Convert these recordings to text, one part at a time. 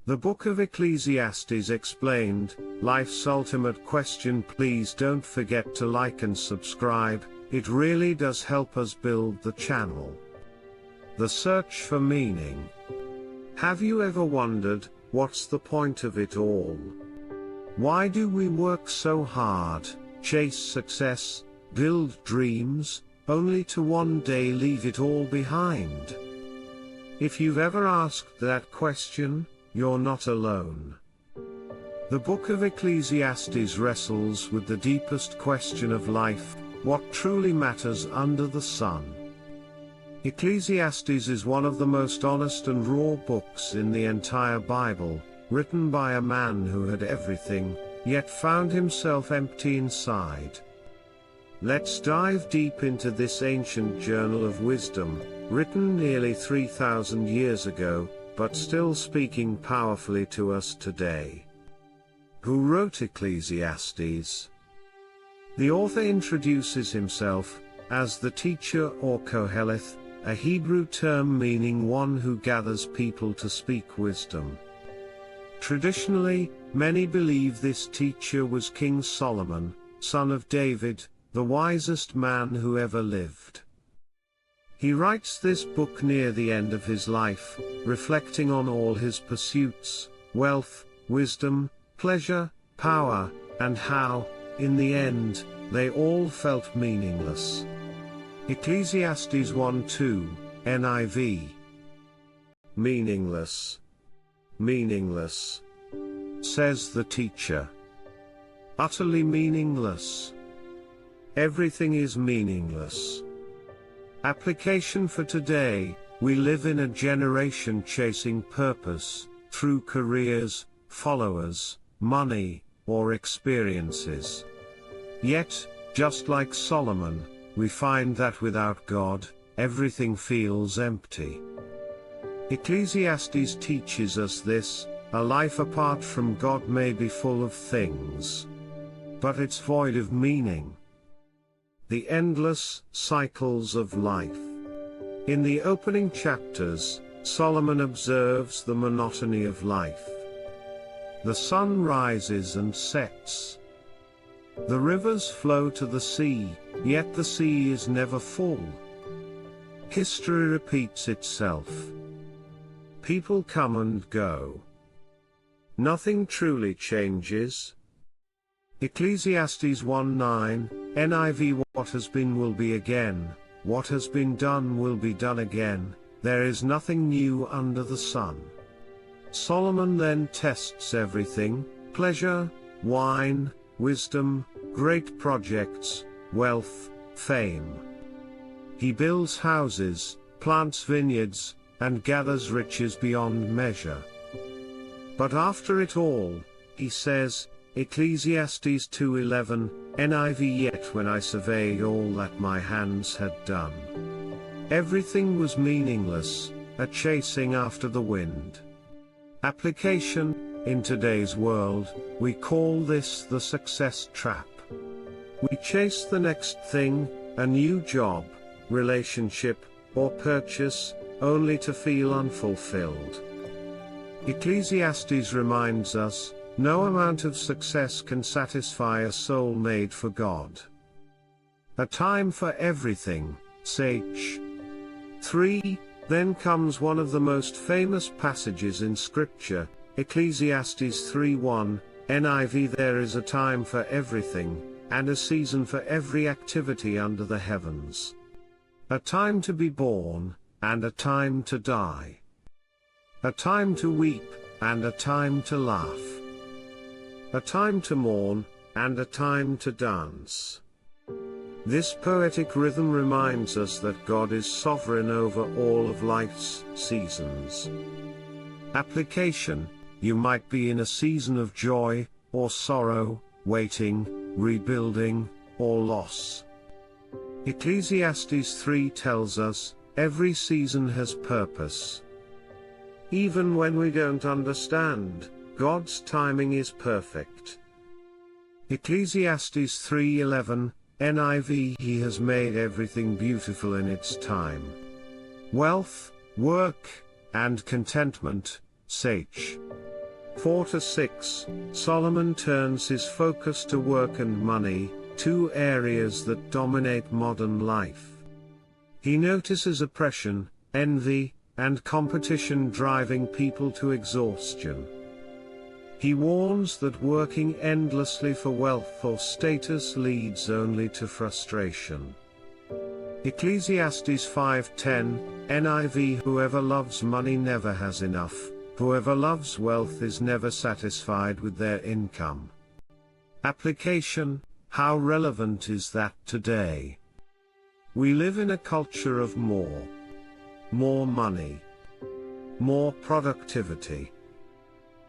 The book of Ecclesiastes explained, life's ultimate question. Please don't forget to like and subscribe, it really does help us build the channel. The search for meaning. Have you ever wondered, what's the point of it all? Why do we work so hard, chase success, build dreams, only to one day leave it all behind? If you've ever asked that question, you're not alone. The book of Ecclesiastes wrestles with the deepest question of life, what truly matters under the sun. Ecclesiastes is one of the most honest and raw books in the entire Bible, written by a man who had everything, yet found himself empty inside. Let's dive deep into this ancient journal of wisdom, written nearly 3,000 years ago, but still speaking powerfully to us today. Who wrote Ecclesiastes? The author introduces himself as the teacher or Koheleth, a Hebrew term meaning one who gathers people to speak wisdom. Traditionally, many believe this teacher was King Solomon, son of David, the wisest man who ever lived. He writes this book near the end of his life, reflecting on all his pursuits, wealth, wisdom, pleasure, power, and how, in the end, they all felt meaningless. Ecclesiastes 1:2, NIV. Meaningless. Meaningless, says the teacher. Utterly meaningless. Everything is meaningless. Application for today. We live in a generation chasing purpose, through careers, followers, money, or experiences. Yet, just like Solomon, we find that without God, everything feels empty. Ecclesiastes teaches us this: a life apart from God may be full of things, but it's void of meaning. The endless cycles of life. In the opening chapters, Solomon observes the monotony of life. The sun rises and sets. The rivers flow to the sea, yet the sea is never full. History repeats itself. People come and go. Nothing truly changes. Ecclesiastes 1:9, NIV. What has been will be again, what has been done will be done again, there is nothing new under the sun. Solomon then tests everything: pleasure, wine, wisdom, great projects, wealth, fame. He builds houses, plants vineyards, and gathers riches beyond measure. But after it all, he says, Ecclesiastes 2:11, NIV. Yet when I surveyed all that my hands had done, everything was meaningless, a chasing after the wind. Application. In today's world, we call this the success trap. We chase the next thing, a new job, relationship, or purchase, only to feel unfulfilled. Ecclesiastes reminds us, no amount of success can satisfy a soul made for God. A time for everything, Sage. 3. Then comes one of the most famous passages in Scripture, Ecclesiastes 3:1, NIV. There is a time for everything, and a season for every activity under the heavens. A time to be born, and a time to die. A time to weep, and a time to laugh. A time to mourn, and a time to dance. This poetic rhythm reminds us that God is sovereign over all of life's seasons. Application. You might be in a season of joy, or sorrow, waiting, rebuilding, or loss. Ecclesiastes 3 tells us, every season has purpose. Even when we don't understand, God's timing is perfect. Ecclesiastes 3:11, NIV. He has made everything beautiful in its time. Wealth, work, and contentment, Sage. 4-6, Solomon turns his focus to work and money, two areas that dominate modern life. He notices oppression, envy, and competition driving people to exhaustion. He warns that working endlessly for wealth or status leads only to frustration. Ecclesiastes 5:10, NIV: Whoever loves money never has enough, whoever loves wealth is never satisfied with their income. Application: how relevant is that today? We live in a culture of more money, more productivity,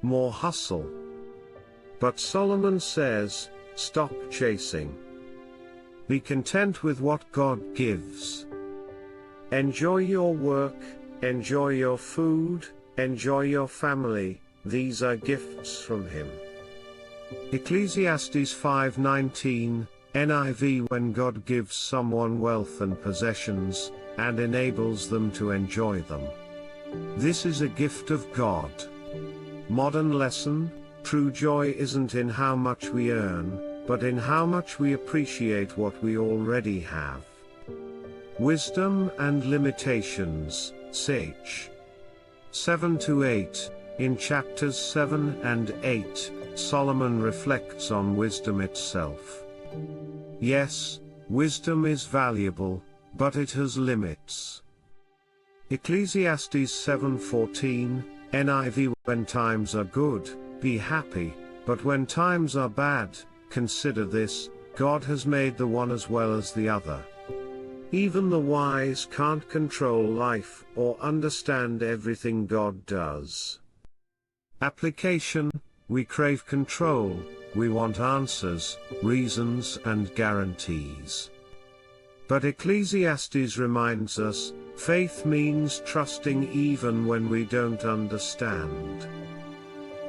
more hustle. But Solomon says, stop chasing. Be content with what God gives. Enjoy your work, enjoy your food, enjoy your family, these are gifts from Him. Ecclesiastes 5:19, NIV: When God gives someone wealth and possessions, and enables them to enjoy them, this is a gift of God. Modern lesson: true joy isn't in how much we earn, but in how much we appreciate what we already have. Wisdom and limitations, Sage 7-8. In chapters 7 and 8, Solomon reflects on wisdom itself. Yes, wisdom is valuable, but it has limits. Ecclesiastes 7:14, NIV: When times are good, be happy, but when times are bad, consider this: God has made the one as well as the other. Even the wise can't control life or understand everything God does. Application: we crave control, we want answers, reasons and guarantees. But Ecclesiastes reminds us, faith means trusting even when we don't understand.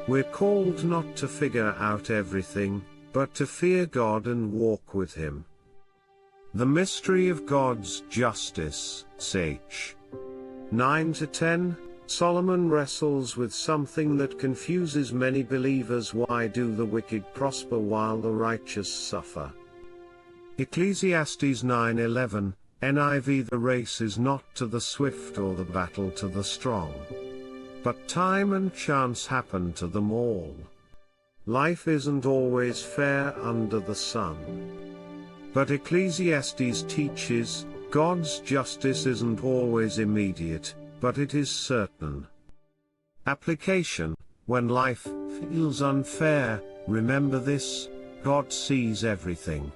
We're called not to figure out everything, but to fear God and walk with Him. The mystery of God's justice, Sage 9-10, Solomon wrestles with something that confuses many believers: why do the wicked prosper while the righteous suffer? Ecclesiastes 9:11, NIV: The race is not to the swift or the battle to the strong, but time and chance happen to them all. Life isn't always fair under the sun. But Ecclesiastes teaches, God's justice isn't always immediate, but it is certain. Application: when life feels unfair, remember this: God sees everything.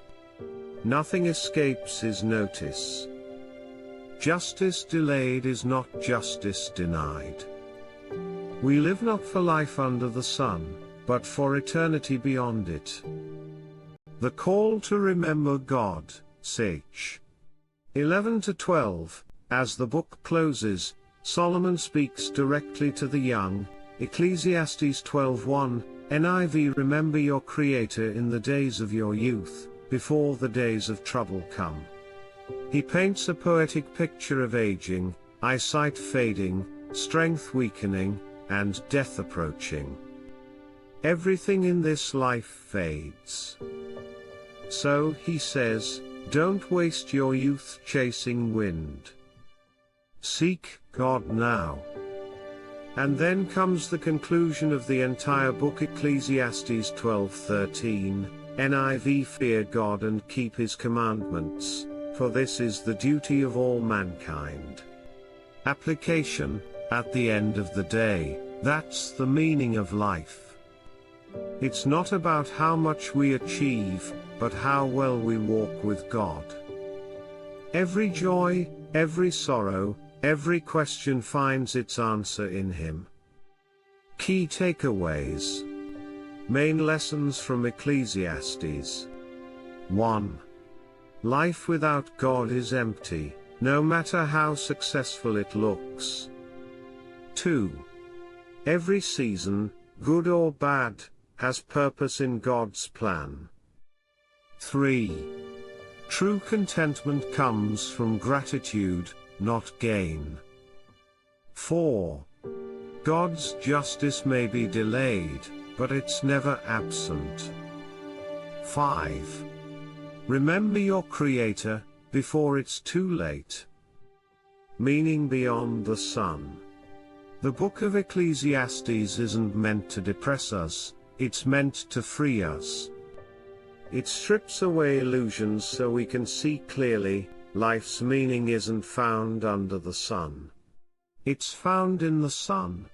Nothing escapes His notice. Justice delayed is not justice denied. We live not for life under the sun, but for eternity beyond it. The call to remember God, Sage 11-12. As the book closes, Solomon speaks directly to the young. Ecclesiastes 12:1, NIV: Remember your Creator in the days of your youth, before the days of trouble come. He paints a poetic picture of aging, eyesight fading, strength weakening, and death approaching. Everything in this life fades. So, he says, don't waste your youth chasing wind. Seek God now. And then comes the conclusion of the entire book, Ecclesiastes 12:13, NIV: Fear God and keep His commandments, for this is the duty of all mankind. Application: at the end of the day, that's the meaning of life. It's not about how much we achieve, but how well we walk with God. Every joy, every sorrow, every question finds its answer in Him. Key takeaways. Main lessons from Ecclesiastes. 1. Life without God is empty, no matter how successful it looks. 2. Every season, good or bad, has purpose in God's plan. 3. True contentment comes from gratitude, not gain. 4. God's justice may be delayed, but it's never absent. 5. Remember your Creator, before it's too late. Meaning beyond the sun. The book of Ecclesiastes isn't meant to depress us, it's meant to free us. It strips away illusions so we can see clearly. Life's meaning isn't found under the sun. It's found in the sun.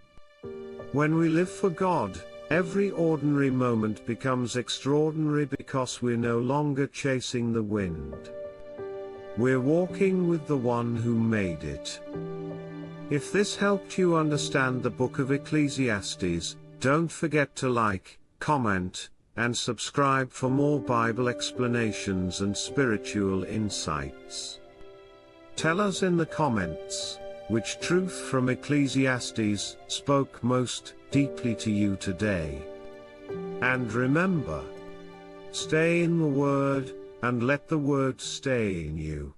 When we live for God, every ordinary moment becomes extraordinary because we're no longer chasing the wind. We're walking with the one who made it. If this helped you understand the book of Ecclesiastes, don't forget to like, comment, and subscribe for more Bible explanations and spiritual insights. Tell us in the comments, which truth from Ecclesiastes spoke most deeply to you today. And remember, stay in the Word, and let the Word stay in you.